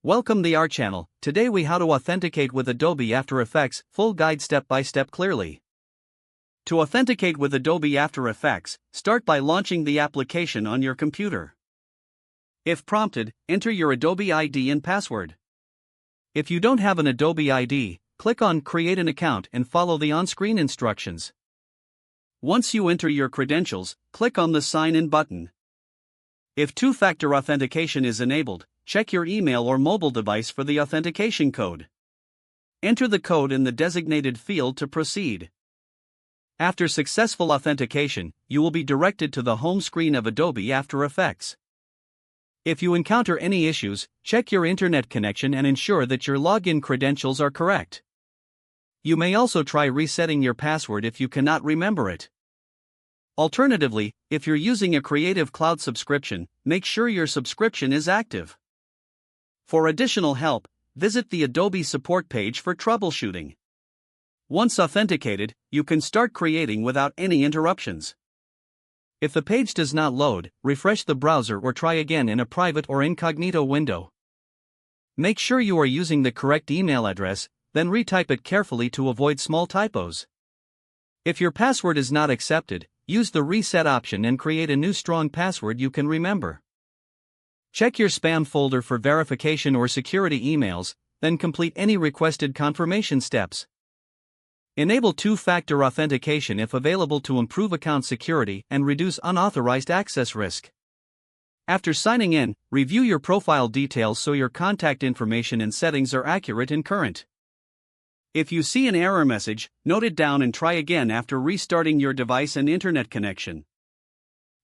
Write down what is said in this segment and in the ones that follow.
Welcome to our channel. Today we how to authenticate with Adobe After Effects, full guide step by step clearly. To authenticate with Adobe After Effects, start by launching the application on your computer. If prompted, enter your Adobe ID and password. If you don't have an Adobe ID, click on Create an account and follow the on-screen instructions. Once you enter your credentials, click on the Sign In button. If two-factor authentication is enabled, check your email or mobile device for the authentication code. Enter the code in the designated field to proceed. After successful authentication, you will be directed to the home screen of Adobe After Effects. If you encounter any issues, check your internet connection and ensure that your login credentials are correct. You may also try resetting your password if you cannot remember it. Alternatively, if you're using a Creative Cloud subscription, make sure your subscription is active. For additional help, visit the Adobe support page for troubleshooting. Once authenticated, you can start creating without any interruptions. If the page does not load, refresh the browser or try again in a private or incognito window. Make sure you are using the correct email address, then retype it carefully to avoid small typos. If your password is not accepted, use the reset option and create a new strong password you can remember. Check your spam folder for verification or security emails, then complete any requested confirmation steps. Enable two-factor authentication if available to improve account security and reduce unauthorized access risk. After signing in, review your profile details so your contact information and settings are accurate and current. If you see an error message, note it down and try again after restarting your device and internet connection.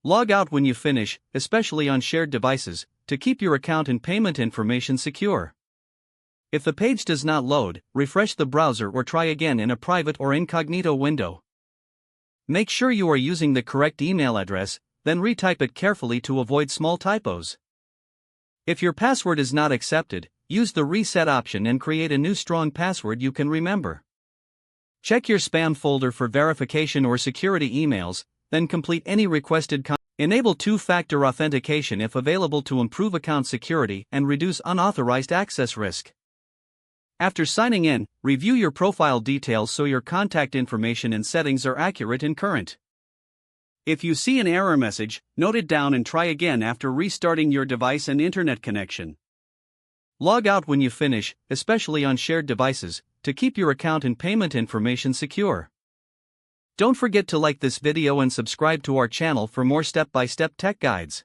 Log out when you finish, especially on shared devices, to keep your account and payment information secure. If the page does not load, refresh the browser or try again in a private or incognito window. Make sure you are using the correct email address, then retype it carefully to avoid small typos. If your password is not accepted, use the reset option and create a new strong password you can remember. Check your spam folder for verification or security emails, then complete any requested Enable two-factor authentication if available to improve account security and reduce unauthorized access risk. After signing in, review your profile details so your contact information and settings are accurate and current. If you see an error message, note it down and try again after restarting your device and internet connection. Log out when you finish, especially on shared devices, to keep your account and payment information secure. Don't forget to like this video and subscribe to our channel for more step-by-step tech guides.